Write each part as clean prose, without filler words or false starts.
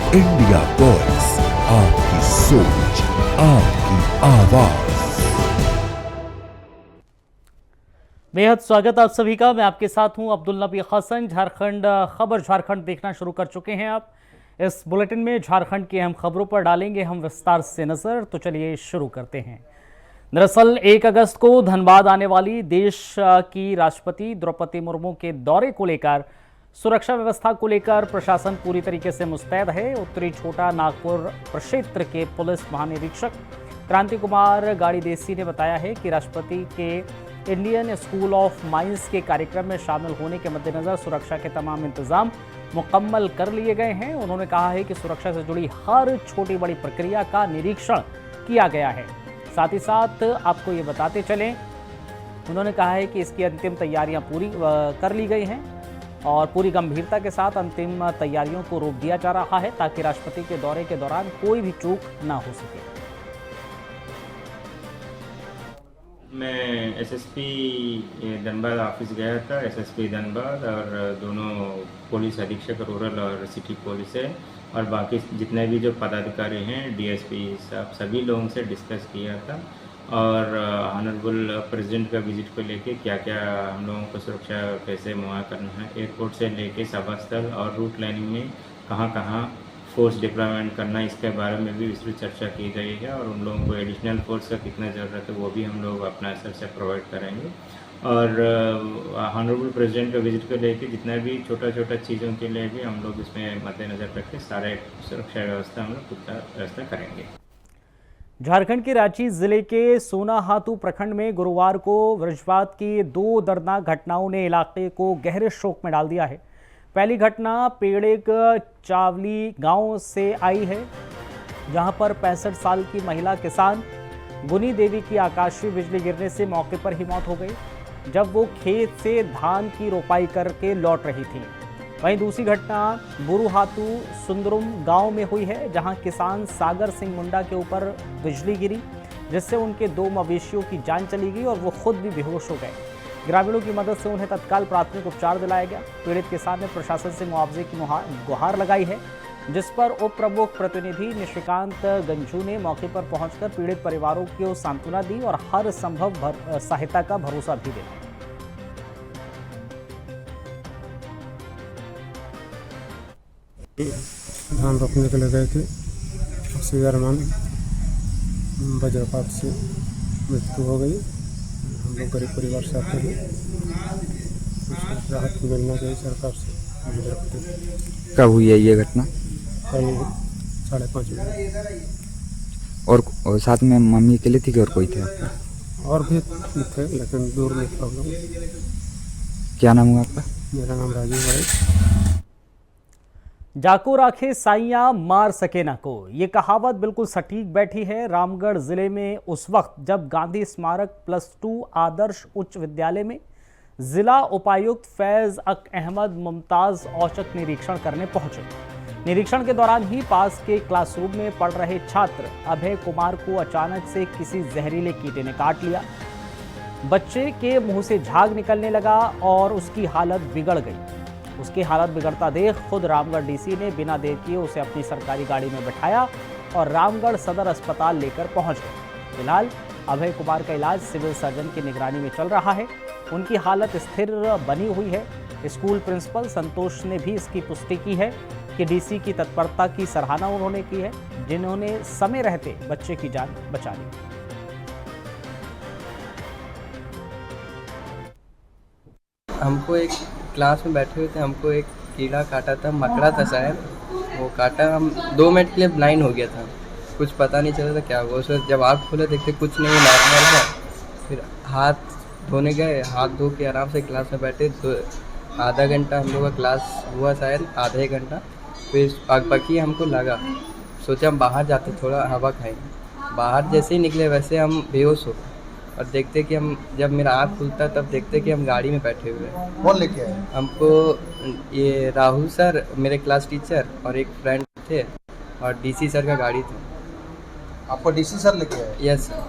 India voice, आपकी सोच, आपकी आवाज। बेहद स्वागत आप सभी का। मैं आपके साथ हूं अब्दुल नबी हसन। झारखंड खबर झारखंड देखना शुरू कर चुके हैं आप। इस बुलेटिन में झारखंड की अहम खबरों पर डालेंगे हम विस्तार से नजर। तो चलिए शुरू करते हैं। दरअसल 1 अगस्त को धनबाद आने वाली देश की राष्ट्रपति द्रौपदी मुर्मू के दौरे को लेकर सुरक्षा व्यवस्था को लेकर प्रशासन पूरी तरीके से मुस्तैद है। उत्तरी छोटा नागपुर प्रक्षेत्र के पुलिस महानिरीक्षक क्रांति कुमार गाड़ीदेसी ने बताया है कि राष्ट्रपति के इंडियन स्कूल ऑफ माइंस के कार्यक्रम में शामिल होने के मद्देनजर सुरक्षा के तमाम इंतजाम मुकम्मल कर लिए गए हैं। उन्होंने कहा है कि सुरक्षा से जुड़ी हर छोटी बड़ी प्रक्रिया का निरीक्षण किया गया है। साथ ही साथ आपको ये बताते चलें, उन्होंने कहा है कि इसकी अंतिम तैयारियां पूरी कर ली गई हैं और पूरी गंभीरता के साथ अंतिम तैयारियों को रोक दिया जा रहा है ताकि राष्ट्रपति के दौरे के दौरान कोई भी चूक ना हो सके। मैं एसएसपी धनबाद ऑफिस गया था। एसएसपी धनबाद और दोनों पुलिस अधीक्षक रूरल और सिटी पुलिस है और बाकी जितने भी जो पदाधिकारी हैं, डीएसपी साहब, सभी लोगों से डिस्कस किया था और ऑनरेबल प्रेसिडेंट का विजिट को लेके क्या क्या हम लोगों को सुरक्षा कैसे मुहैया करना है, एयरपोर्ट से लेके सभा स्थल और रूट लाइनिंग में कहाँ कहाँ फोर्स डिप्लॉयमेंट करना, इसके बारे में भी विस्तृत चर्चा की गई है और उन लोगों को एडिशनल फोर्स का कितना ज़रूरत है वो भी हम लोग अपना स्तर से प्रोवाइड करेंगे। और ऑनरेबल प्रेसिडेंट का विजिट को लेके जितना भी छोटा छोटा चीज़ों के लिए भी हम लोग इसमें मद्देनज़र रख के सारे सुरक्षा व्यवस्था हम लोग पुख्ता व्यवस्था करेंगे। झारखंड के रांची जिले के सोनाहातू प्रखंड में गुरुवार को वज्रपात की 2 दर्दनाक घटनाओं ने इलाके को गहरे शोक में डाल दिया है। पहली घटना पेड़ेक चावली गांव से आई है, जहां पर 65 साल की महिला किसान गुनी देवी की आकाशीय बिजली गिरने से मौके पर ही मौत हो गई जब वो खेत से धान की रोपाई करके लौट रही थी। वहीं दूसरी घटना बुरुहातू सुंदरुम गांव में हुई है, जहां किसान सागर सिंह मुंडा के ऊपर बिजली गिरी जिससे उनके 2 मवेशियों की जान चली गई और वो खुद भी बेहोश हो गए। ग्रामीणों की मदद से उन्हें तत्काल प्राथमिक उपचार दिलाया गया। पीड़ित किसान ने प्रशासन से मुआवजे की गुहार लगाई है, जिस पर उप प्रमुख प्रतिनिधि निशिकांत गंजू ने मौके पर पहुंचकर पीड़ित परिवारों को सांत्वना दी और हर संभव सहायता का भरोसा भी दिया। धान रोपने के लिए गए थे, उसी दरमियान वज्रपात से मृत्यु हो गई। हम लोग गरीब परिवार से आते हैं, राहत मिलना चाहिए सरकार से। कब हुई है ये घटना? कल 5:30 बजे। और साथ में मम्मी अकेले थी कि और कोई थे आपका? और भी थे लेकिन दूर में था लोग। क्या नाम हुआ आपका? मेरा नाम राजीव है। जाको राखे साइयां मार सके ना को, ये कहावत बिल्कुल सटीक बैठी है। रामगढ़ जिले में उस वक्त जब गांधी स्मारक +2 आदर्श उच्च विद्यालय में जिला उपायुक्त फैज अहमद मुमताज औचक निरीक्षण करने पहुंचे। निरीक्षण के दौरान ही पास के क्लासरूम में पढ़ रहे छात्र अभय कुमार को अचानक से किसी जहरीले कीड़े ने काट लिया। बच्चे के मुंह से झाग निकलने लगा और उसकी हालत बिगड़ गई। उसकी हालत बिगड़ता देख खुद रामगढ़ डीसी ने बिना देर किए उसे अपनी सरकारी गाड़ी में बिठाया और रामगढ़ सदर अस्पताल लेकर पहुंच गए। फिलहाल अभय कुमार का इलाज सिविल सर्जन की निगरानी में चल रहा है। उनकी हालत स्थिर बनी हुई है। स्कूल प्रिंसिपल संतोष ने भी इसकी पुष्टि की है कि डीसी की तत्परता की सराहना उन्होंने की है, जिन्होंने समय रहते बच्चे की जान बचा ली। हमको एक क्लास में बैठे हुए थे, हमको एक कीड़ा काटा था, मकड़ा था शायद। वो काटा, हम 2 मिनट के लिए ब्लाइंड हो गया था, कुछ पता नहीं चला था क्या हुआ। उसमें जब आँख खोले देखते कुछ नहीं, नॉर्मल है। फिर हाथ धोने गए, हाथ धो के आराम से क्लास में बैठे। तो आधा घंटा हम लोग का क्लास हुआ, शायद आधे घंटा। फिर पकपकी हमको लगा, सोचा हम बाहर जाते थोड़ा हवा खाएंगे। बाहर जैसे ही निकले वैसे हम बेहोश हो गए और देखते कि हम, जब मेरा आँख खुलता तब देखते कि हम गाड़ी में बैठे हुए हैं। कौन लेके आए? हमको ये राहुल सर, मेरे क्लास टीचर, और एक फ्रेंड थे और डीसी सर का गाड़ी था। आपको डीसी सर लेके आए? Yes sir.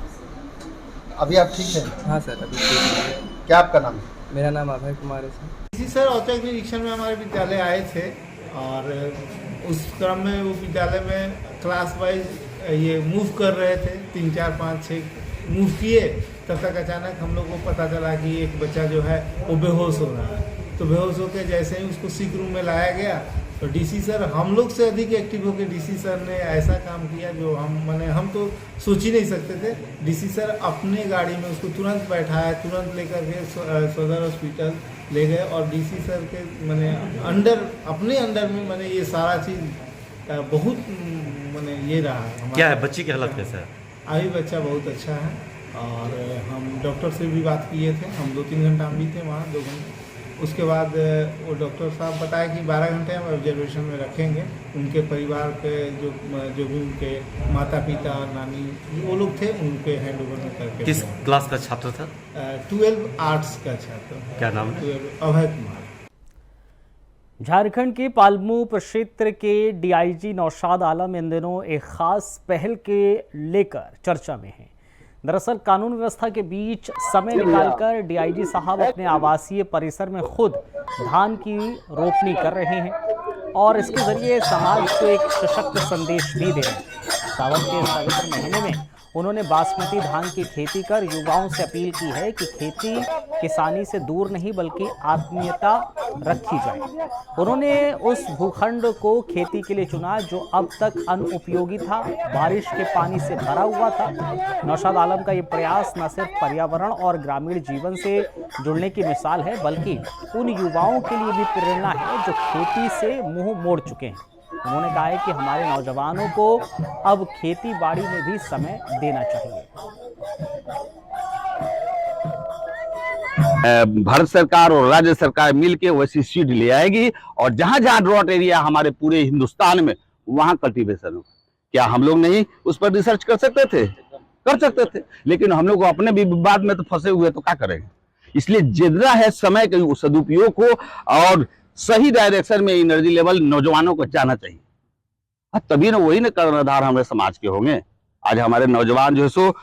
अभी आप ठीक हैं? हाँ सर, अभी ठीक है। क्या आपका नाम है? मेरा नाम अभय कुमार है सर। डीसी सर औचक निरीक्षण में हमारे विद्यालय आए थे और उस क्रम में वो विद्यालय में क्लास वाइज ये मूव कर रहे थे, 3 4 5 6 मूव किए, तब तक अचानक हम लोग को पता चला कि एक बच्चा जो है वो बेहोश हो रहा है। तो बेहोश होकर जैसे ही उसको सिक रूम में लाया गया तो डीसी सर हम लोग से अधिक एक्टिव होकर डीसी सर ने ऐसा काम किया जो हम तो सोच ही नहीं सकते थे। डीसी सर अपने गाड़ी में उसको तुरंत बैठाया, तुरंत लेकर के सदर हॉस्पिटल ले गए और डीसी सर के अपने अंडर में ये सारा चीज़ बहुत ये रहा। क्या है बच्ची की हालत कैसा है? अभी बच्चा बहुत अच्छा है और हम डॉक्टर से भी बात किए थे, हम 2-3 घंटा हम भी थे वहाँ, 2 घंटे। उसके बाद वो डॉक्टर साहब बताया कि 12 घंटे हम ऑब्जर्वेशन में रखेंगे। उनके परिवार के जो भी उनके माता पिता नानी वो लोग थे उनके हैंड ओवर में करके। किस क्लास का छात्र था? 12 आर्ट्स का छात्र। क्या नाम है? अभय कुमार। झारखंड के पालमू प्रक्षेत्र के डीआईजी नौशाद आलम इन दिनों एक खास पहल के लेकर चर्चा में हैं। दरअसल कानून व्यवस्था के बीच समय निकालकर डीआईजी साहब अपने आवासीय परिसर में खुद धान की रोपनी कर रहे हैं और इसके जरिए समाज को एक सशक्त संदेश भी दे रहे हैं। सावन के इस पवित्र महीने में उन्होंने बासमती धान की खेती कर युवाओं से अपील की है कि खेती किसानी से दूर नहीं बल्कि आत्मीयता रखी जाए। उन्होंने उस भूखंड को खेती के लिए चुना जो अब तक अनुपयोगी था, बारिश के पानी से भरा हुआ था। नौशाद आलम का ये प्रयास न सिर्फ पर्यावरण और ग्रामीण जीवन से जुड़ने की मिसाल है बल्कि उन युवाओं के लिए भी प्रेरणा है जो खेती से मुंह मोड़ चुके हैं। उन्होंने कहा है कि हमारे नौजवानों को अब खेती बाड़ी में भी समय देना चाहिए। भारत सरकार और राज्य सरकार मिलके वैसी सीड ले आएगी और जहां जहां ड्रॉट एरिया हमारे पूरे हिंदुस्तान में वहां कल्टीवेशन हो। क्या हम लोग नहीं उस पर रिसर्च कर सकते थे? कर सकते थे, लेकिन हम लोग अपने भी विवाद में तो फंसे हुए, तो क्या करेंगे? इसलिए जितना है समय के सदुपयोग को और सही डायरेक्शन में एनर्जी लेवल नौजवानों को जाना चाहिए। तभी ना वही ना कर्णधार हमारे समाज के होंगे। आज हमारे नौजवान जो है सो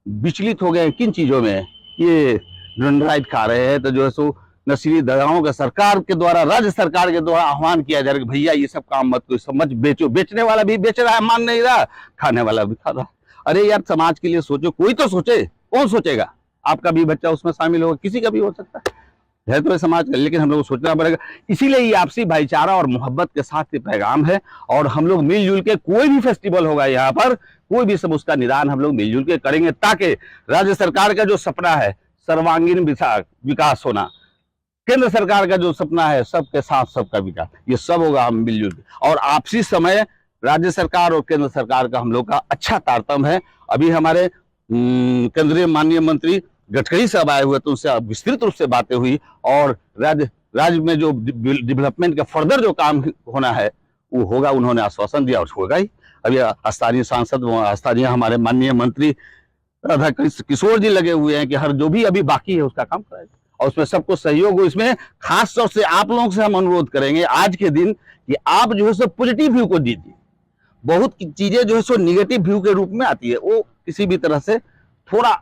विचलित हो गए किन चीजों में, ये ड्रंडराइट खा रहे हैं, तो जो है सो नशीली दवाओं का सरकार के द्वारा, राज्य सरकार के द्वारा आह्वान किया जा रहा है कि भैया ये सब काम मत करो, समझ बेचो। बेचने वाला भी बेच रहा है, मान नहीं रहा, खाने वाला भी खा रहा है। अरे यार समाज के लिए सोचो, कोई तो सोचे। कौन सोचेगा? आपका भी बच्चा उसमें शामिल होगा, किसी का भी हो सकता है तो समाज का, लेकिन हम लोग को सोचना पड़ेगा। इसीलिए ये आपसी भाईचारा और मोहब्बत के साथ ये पैगाम है और हम लोग मिलजुल के कोई भी फेस्टिवल होगा यहाँ पर, कोई भी सब उसका निदान हम लोग मिलजुल के करेंगे ताकि राज्य सरकार का जो सपना है सर्वांगीण विकास होना, केंद्र सरकार का जो सपना है सबके साथ सबका विकास, ये सब होगा हम मिलजुल के। और आपसी समय राज्य सरकार और केंद्र सरकार का हम लोग का अच्छा तारतम्य है। अभी हमारे केंद्रीय माननीय मंत्री गडकरी साहब आए हुए तो उनसे विस्तृत रूप से बातें हुई और राज्य में जो डेवलपमेंट का फर्दर जो काम होना है वो होगा, उन्होंने आश्वासन दिया और होगा ही। अभी स्थानीय सांसद, स्थानीय हमारे माननीय मंत्री राधा किशोर जी लगे हुए हैं कि हर जो भी अभी बाकी है उसका काम कराएगा और उसमें सबको सहयोग हो। इसमें खास तौर से आप लोगों से हम अनुरोध करेंगे आज के दिन कि आप जो है सो पॉजिटिव व्यू को दीजिए। बहुत चीजें जो है सो निगेटिव व्यू के रूप में आती है, वो किसी भी तरह से थोड़ा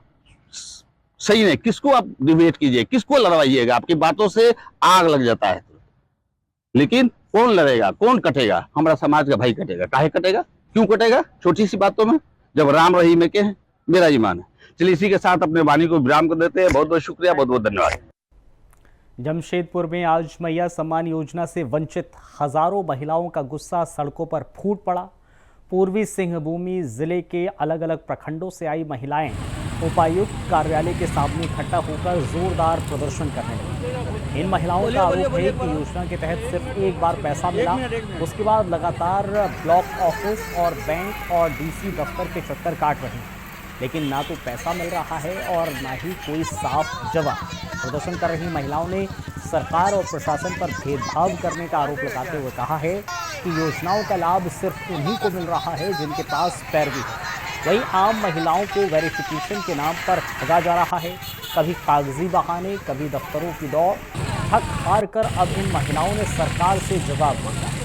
सही नहीं। किसको आप डिबेट कीजिए, किसको लड़वाइएगा, आपकी बातों से आग लग जाता है। लेकिन कौन लड़ेगा, कौन कटेगा? हमारा समाज का भाई कटेगा। काहे कटेगा, क्यों कटेगा? छोटी सी बातों में, जब राम रहीम में के हैं, मेरा ईमान है। चलिए इसी के साथ अपने वाणी को विराम कर देते हैं। बहुत बहुत शुक्रिया, बहुत बहुत धन्यवाद। जमशेदपुर में आज मैया सम्मान योजना से वंचित हजारों महिलाओं का गुस्सा सड़कों पर फूट पड़ा। पूर्वी सिंहभूमि जिले के अलग अलग प्रखंडों से आई महिलाएं उपायुक्त कार्यालय के सामने इकट्ठा होकर जोरदार प्रदर्शन करने लगी। इन महिलाओं का आरोप है कि योजना के तहत सिर्फ एक बार पैसा मिला, उसके बाद लगातार ब्लॉक ऑफिस और बैंक और डीसी दफ्तर के चक्कर काट रही हैं, लेकिन ना तो पैसा मिल रहा है और ना ही कोई साफ जवाब। प्रदर्शन कर रही महिलाओं ने सरकार और प्रशासन पर भेदभाव करने का आरोप लगाते हुए कहा है कि योजनाओं का लाभ सिर्फ उन्हीं को मिल रहा है जिनके पास पैरवी है। वहीं आम महिलाओं को वेरिफिकेशन के नाम पर ठगा जा रहा है। कभी कागजी बहाने, कभी दफ्तरों की दौड़। थक हार कर अब इन महिलाओं ने सरकार से जवाब मांगा।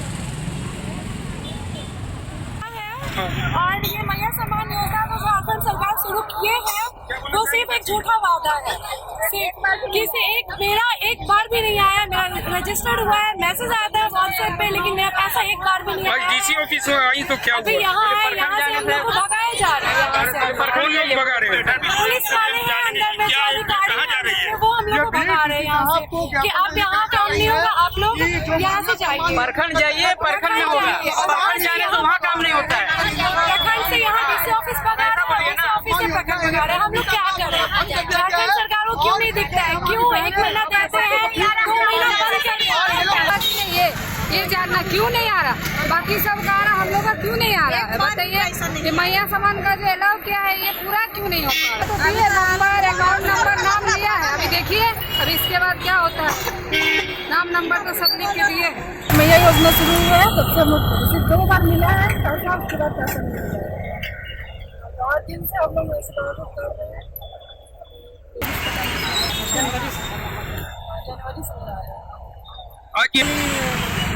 और ये मैया सम्मान योजना को झारखंड सरकार शुरू किए हैं वो सिर्फ एक झूठा वादा है। मेरा एक बार भी नहीं आया। मेरा रजिस्टर्ड हुआ है, मैसेज आता है व्हाट्सएप पे, लेकिन मेरा पैसा एक बार भी नहीं आया। डीसी ऑफिस आई तो क्या अभी यहाँ है, यहाँ से हम लोग को भगाया जा रहा है। पुलिस वाले हैं अंदर में, जो अधिकारी हैं वो हम लोग को भगा रहे हैं यहाँ से कि आप यहाँ काम नहीं होगा, आप लोग यहाँ से जाइए। प्रखंड जाइए, प्रखंड में होगा, प्रखंड जाने तो वहाँ काम नहीं होता है। प्रखंड से यहाँ डीसी ऑफिस भगा रहे हैं, डीसी ऑफिस से प्रखंड भगा रहे हैं। हम लोग क्या करें? झारखंड सरकार को क्यों नहीं दिखता है? क्यों 1 महीना देते हैं, 2 महीना बंद कर ये जानना क्यों नहीं आ रहा, बाकी सब का आ रहा, हम लोग का क्यों नहीं आ रहा है बताइए। ये मैया सामान का जो अलाउ किया है ये पूरा क्यों नहीं हो पा रहा? तो नंबर, अकाउंट नंबर, नाम लिया है, अभी देखिए अब इसके बाद क्या होता है। नाम नंबर तो सब लिख के दिए है। मैया योजना शुरू हुआ है तब से हम लोग सिर्फ 2 बार मिला है, पैसा उसके बाद पैसा नहीं मिला है। और दिन से हम लोग ऐसे कर रहे हैं, जनवरी से मिला है।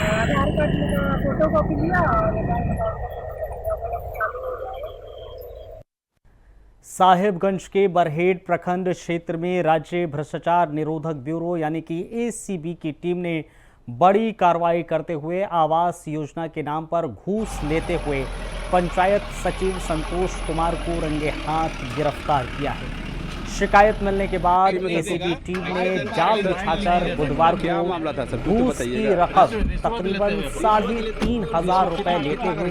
आधार कार्ड में फोटो कॉपी लिया और साहिबगंज के बरहेट प्रखंड क्षेत्र में राज्य भ्रष्टाचार निरोधक ब्यूरो यानी कि एसीबी की टीम ने बड़ी कार्रवाई करते हुए आवास योजना के नाम पर घूस लेते हुए पंचायत सचिव संतोष कुमार को रंगे हाथ गिरफ्तार किया है। शिकायत मिलने के बाद एसीबी टीम ने जाल बिछाकर बुधवार को घूस की रकम तकरीबन 3,500 रुपए लेते हुए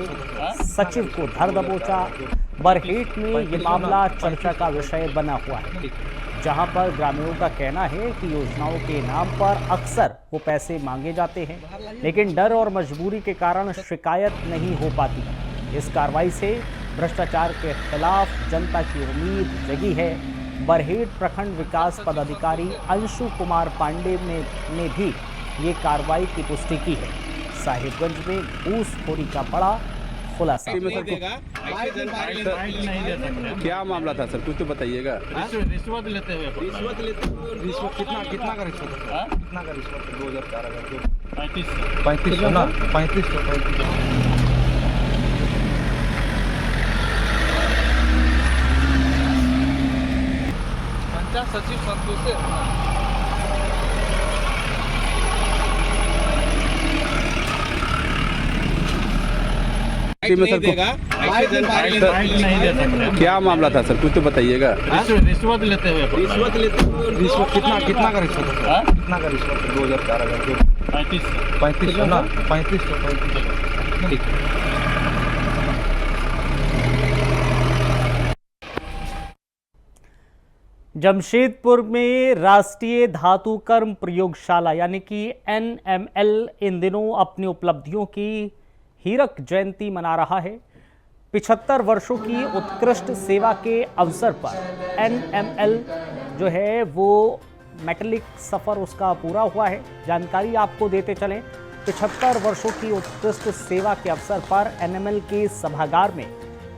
सचिव को धर दबोचा। बरहेट में ये मामला चर्चा का विषय बना हुआ है, जहां पर ग्रामीणों का कहना है कि योजनाओं के नाम पर अक्सर वो पैसे मांगे जाते हैं, लेकिन डर और मजबूरी के कारण शिकायत नहीं हो पाती। इस कार्रवाई से भ्रष्टाचार के खिलाफ जनता की उम्मीद जगी है। बरहेट प्रखंड विकास पदाधिकारी अंशु कुमार पांडे ने भी ये कार्रवाई की पुष्टि की है। साहिबगंज में घूसखोरी का बड़ा खुलासा। क्या मामला था सर, कुछ तो बताइएगा। रिश्वत लेते हुए, रिश्वत कितना का रिश्वत? कितना का रिश्वत? 2004 3500 ना, 3500। सचिव संतोष से में सर क्या मामला था सर, कुछ तो बताइएगा। रिश्वत लेते हुए, रिश्वत कितना का रिश्वत? कितना का रिश्वत? 2004 3500 ना, 3500। ठीक। जमशेदपुर में राष्ट्रीय धातु कर्म प्रयोगशाला यानी कि NML इन दिनों अपनी उपलब्धियों की हीरक जयंती मना रहा है। 75 वर्षों की उत्कृष्ट सेवा के अवसर पर NML जो है वो मेटलिक सफ़र उसका पूरा हुआ है। जानकारी आपको देते चलें, 75 वर्षों की उत्कृष्ट सेवा के अवसर पर NML के सभागार में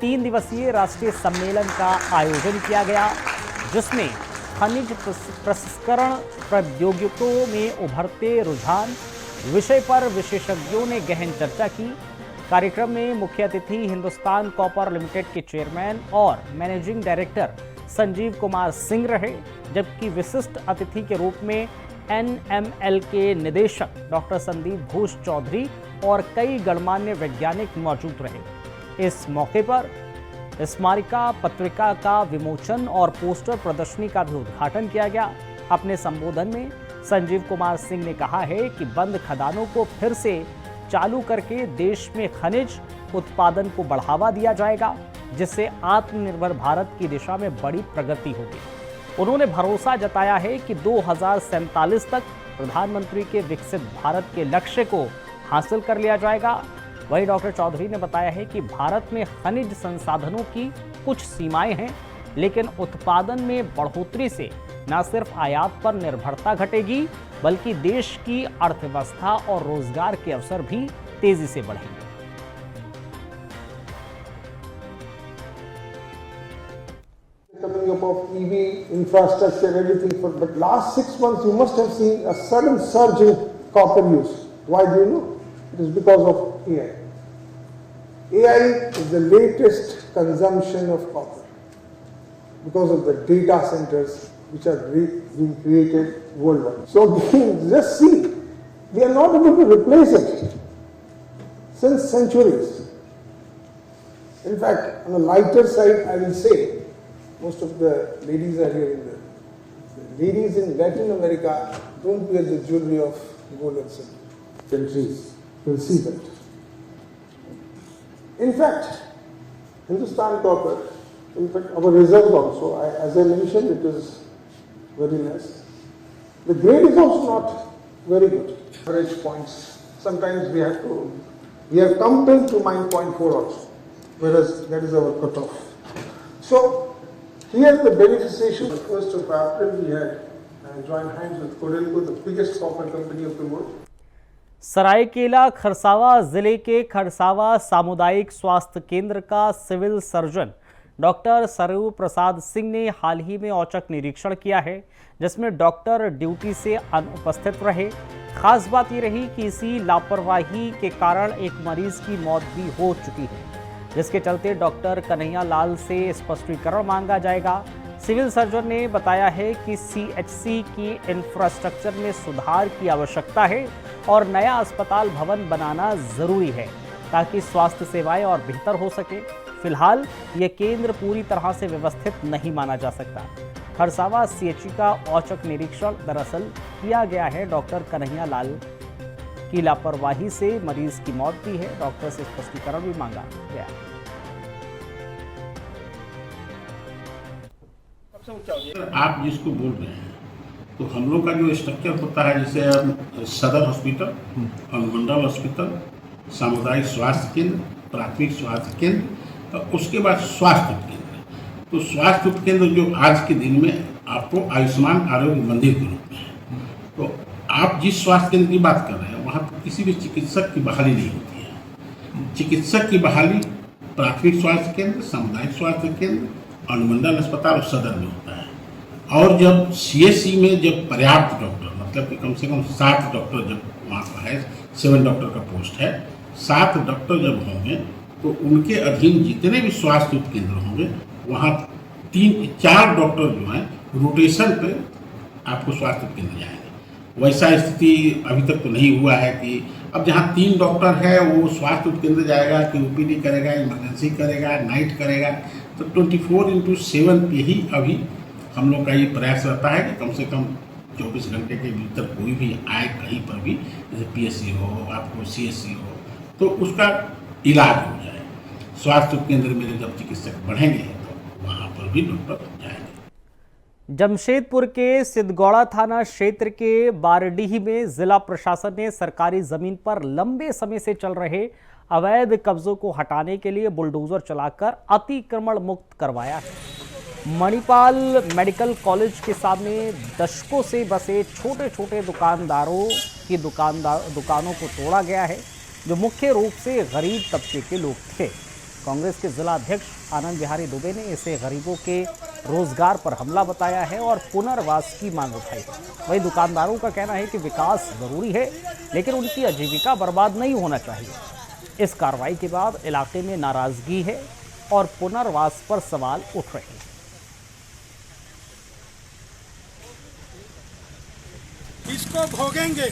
3 दिवसीय राष्ट्रीय सम्मेलन का आयोजन किया गया, जिसमें खनिज प्रसंस्करण प्रौद्योगिकियों में उभरते रुझान विषय पर विशेषज्ञों ने गहन चर्चा की। कार्यक्रम में मुख्य अतिथि हिंदुस्तान कॉपर लिमिटेड के चेयरमैन और मैनेजिंग डायरेक्टर संजीव कुमार सिंह रहे, जबकि विशिष्ट अतिथि के रूप में NML के निदेशक डॉक्टर संदीप घोष चौधरी और कई गणमान्य वैज्ञानिक मौजूद रहे। इस मौके पर स्मारिका पत्रिका का विमोचन और पोस्टर प्रदर्शनी का भी उद्घाटन किया गया। अपने संबोधन में संजीव कुमार सिंह ने कहा है कि बंद खदानों को फिर से चालू करके देश में खनिज उत्पादन को बढ़ावा दिया जाएगा, जिससे आत्मनिर्भर भारत की दिशा में बड़ी प्रगति होगी। उन्होंने भरोसा जताया है कि 2047 तक प्रधानमंत्री के विकसित भारत के लक्ष्य को हासिल कर लिया जाएगा। वहीं डॉक्टर चौधरी ने बताया है कि भारत में खनिज संसाधनों की कुछ सीमाएं हैं, लेकिन उत्पादन में बढ़ोतरी से न सिर्फ आयात पर निर्भरता घटेगी, बल्कि देश की अर्थव्यवस्था और रोजगार के अवसर भी तेजी से बढ़ेंगे। Coming up of EV infrastructure, everything, but last 6 months you must have seen a sudden surge in copper use. Why do you know? It is because of AI. AI is the latest consumption of copper because of the data centers which are being created worldwide. So just see, we are not able to replace it. since centuries. In fact, on the lighter side, I will say, most of the ladies are here the ladies in Latin America don't wear the jewelry of gold and silver. Countries will see that. In fact, Hindustan copper, in fact, our results also, as I mentioned, it is very less. The grade is also not very good. Average points, sometimes we are compelled to mine 0.4 also, whereas that is our cutoff. So, here the beneficiation, the 1st of April, we had joined hands with Codelco, the biggest copper company of the world. Seraikela Kharsawan जिले के खरसावा सामुदायिक स्वास्थ्य केंद्र का civil surgeon doctor Saryu Prasad Singh ने हाल ही में औचक निरीक्षण किया है, जिसमें डॉक्टर ड्यूटी से अनुपस्थित रहे। खास बात ये रही कि इसी लापरवाही के कारण एक मरीज की मौत भी हो चुकी है, जिसके चलते डॉक्टर कन्हैया लाल से स्पष्टीकरण मांगा जाएगा। सिविल सर्जन ने बताया है कि सीएचसी की इंफ्रास्ट्रक्चर में सुधार की आवश्यकता है और नया अस्पताल भवन बनाना जरूरी है ताकि स्वास्थ्य सेवाएं और बेहतर हो सके। फिलहाल ये केंद्र पूरी तरह से व्यवस्थित नहीं माना जा सकता। खरसावा सीएचसी का औचक निरीक्षण दरअसल किया गया है। डॉक्टर कन्हैया लाल की लापरवाही से मरीज की मौत भी है। डॉक्टर से स्पष्टीकरण भी मांगा गया है। आप जिसको बोल रहे हैं तो हम लोग का जो स्ट्रक्चर होता है, जैसे सदर हॉस्पिटल, अनुमंडल हॉस्पिटल, सामुदायिक स्वास्थ्य केंद्र, प्राथमिक स्वास्थ्य केंद्र, उसके बाद स्वास्थ्य उपकेंद्र। तो स्वास्थ्य उपकेंद्र जो आज के दिन में आपको आयुष्मान आरोग्य मंदिर के रूप में है। तो आप जिस स्वास्थ्य केंद्र की बात कर रहे हैं वहाँ पर किसी भी चिकित्सक की बहाली नहीं होती है। चिकित्सक की बहाली प्राथमिक स्वास्थ्य केंद्र, सामुदायिक स्वास्थ्य केंद्र, अनुमंडल अस्पताल और सदर में होता है। और जब सीएचसी में जब पर्याप्त डॉक्टर, मतलब कि कम से कम 7 डॉक्टर जब वहाँ पर है, 7 डॉक्टर का पोस्ट है, 7 डॉक्टर जब होंगे तो उनके अधीन जितने भी स्वास्थ्य उपकेंद्र होंगे वहाँ 3-4 डॉक्टर जो हैं रोटेशन पे आपको स्वास्थ्य उपकेंद्र जाएंगे। वैसा स्थिति अभी तक तो नहीं हुआ है कि अब जहाँ 3 डॉक्टर है वो स्वास्थ्य उपकेंद्र जाएगा कि ओपीडी करेगा, इमरजेंसी करेगा, नाइट करेगा। तो 24/7 पे ही अभी हम लोग का ये प्रयास रहता है कि कम से कम 24 घंटे के भीतर कोई भी आए कहीं पर भी, जैसे पीएससी हो, आपको सीएससी हो, तो उसका इलाज हो जाए। स्वास्थ्य केंद्र में जब चिकित्सक बढ़ेंगे तो वहाँ पर भी डॉक्टर जाएंगे। जमशेदपुर के सिद्धगौड़ा थाना क्षेत्र के बारडीह में जिला प्रशासन ने सरकारी जमीन पर लंबे समय से चल रहे अवैध कब्जों को हटाने के लिए बुलडोजर चलाकर अतिक्रमण मुक्त करवाया है। मणिपाल मेडिकल कॉलेज के सामने दशकों से बसे छोटे छोटे दुकानदारों की दुकानों को तोड़ा गया है, जो मुख्य रूप से गरीब तबके के लोग थे। कांग्रेस के जिला अध्यक्ष आनंद बिहारी दुबे ने इसे गरीबों के रोजगार पर हमला बताया है और पुनर्वास की मांग उठाई है। वहीं दुकानदारों का कहना है कि विकास जरूरी है, लेकिन उनकी आजीविका बर्बाद नहीं होना चाहिए। इस कार्रवाई के बाद इलाके में नाराजगी है और पुनर्वास पर सवाल उठ रहे हैं। इसको भोगेंगे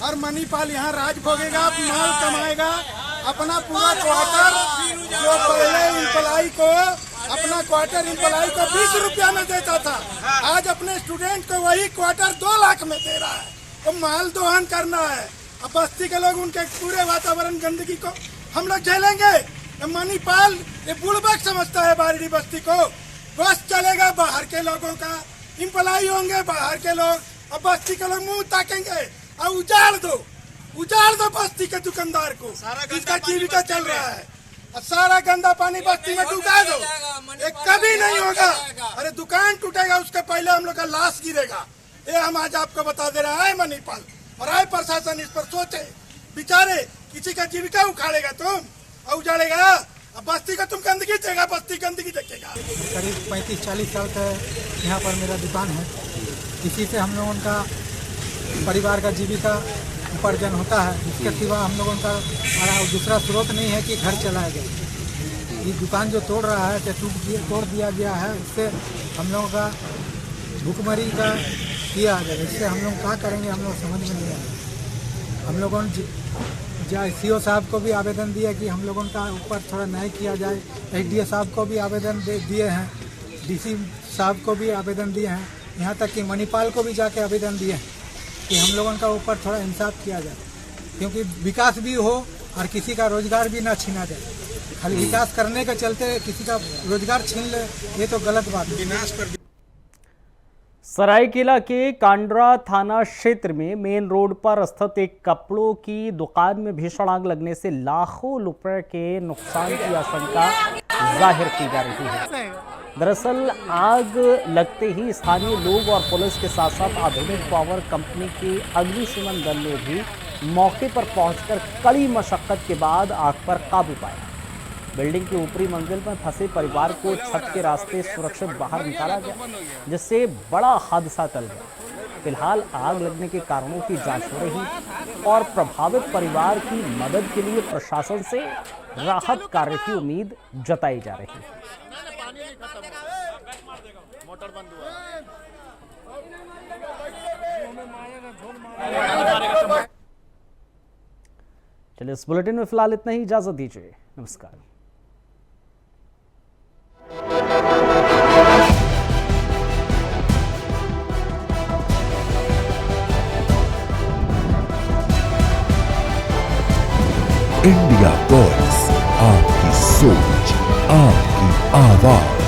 और मणिपाल यहाँ राज भोगेगा, माल कमाएगा, अपना पूरा क्वार्टर जो पहले इम्प्लाई को अपना क्वार्टर इम्प्लाई को 20 रुपया में देता था, आज अपने स्टूडेंट को वही क्वार्टर 2 लाख में दे रहा है। तो माल दोहन करना है। अब बस्ती के लोग उनके पूरे वातावरण गंदगी को हम लोग झेलेंगे। मणिपाल ये बुड़बक समझता है बारडी बस्ती को। बस चलेगा, बाहर के लोगों का इम्प्लाई होंगे, बाहर के लोग, अब बस्ती के लोग मुंह ताकेंगे और उजाड़ दो बस्ती के दुकानदार को, जिसका जीविका चल रहा है। और सारा गंदा पानी बस्ती में डुबा दो, ये कभी नहीं होगा। अरे दुकान टूटेगा उसके पहले हम लोग का लाश गिरेगा। ये हम आज आपको बता दे रहा है मणिपाल, और आए प्रशासन इस पर सोचे बेचारे, किसी का जीविका उखाड़ेगा तुम और उजाड़ेगा। अब बस्ती का तुम गंदगी देगा, बस्ती गंदगी देखेगा। करीब 35-40 साल का यहाँ पर मेरा दुकान है। इसी से हम लोगों का परिवार का जीविका उपार्जन होता है। इसके सिवा हम लोगों का दूसरा स्रोत नहीं है कि घर चलाया जाए। ये दुकान जो तोड़ रहा है, तोड़ दिया गया है, इससे हम लोगों का भूखमरी का किया गया। इससे हम लोग क्या करेंगे, हम लोग समझ में नहीं आ रहा। हम लोगों ने सीओ साहब को भी आवेदन दिया कि हम लोगों का ऊपर थोड़ा न्याय किया जाए। एसडीओ साहब को भी आवेदन दिए हैं, डीसी साहब को भी आवेदन दिए हैं, यहाँ तक कि मणिपाल को भी जाके आवेदन दिए हैं कि हम लोगों का ऊपर थोड़ा इंसाफ किया जाए, क्योंकि विकास भी हो और किसी का रोजगार भी ना छीना जाए। खाली विकास करने के चलते किसी का रोजगार छीन ले, ये तो गलत बात है। सरायकेला के कांड्रा थाना क्षेत्र में मेन रोड पर स्थित एक कपड़ों की दुकान में भीषण आग लगने से लाखों रुपए के नुकसान की आशंका जाहिर की जा रही है। दरअसल आग लगते ही स्थानीय लोग और पुलिस के साथ साथ आधुनिक पावर कंपनी के अग्निशमन दल ने भी मौके पर पहुंचकर कड़ी मशक्कत के बाद आग पर काबू पाया। बिल्डिंग की ऊपरी मंजिल में फंसे परिवार को छत के रास्ते सुरक्षित बाहर निकाला गया, जिससे बड़ा हादसा टल गया। फिलहाल आग लगने के कारणों की जांच हो रही और प्रभावित परिवार की मदद के लिए प्रशासन से राहत कार्य की उम्मीद जताई जा रही है। चलिए, इस बुलेटिन में फिलहाल इतना ही। इजाजत दीजिए, नमस्कार। इंडिया वॉइस, आपकी सोच, आपकी आवाज।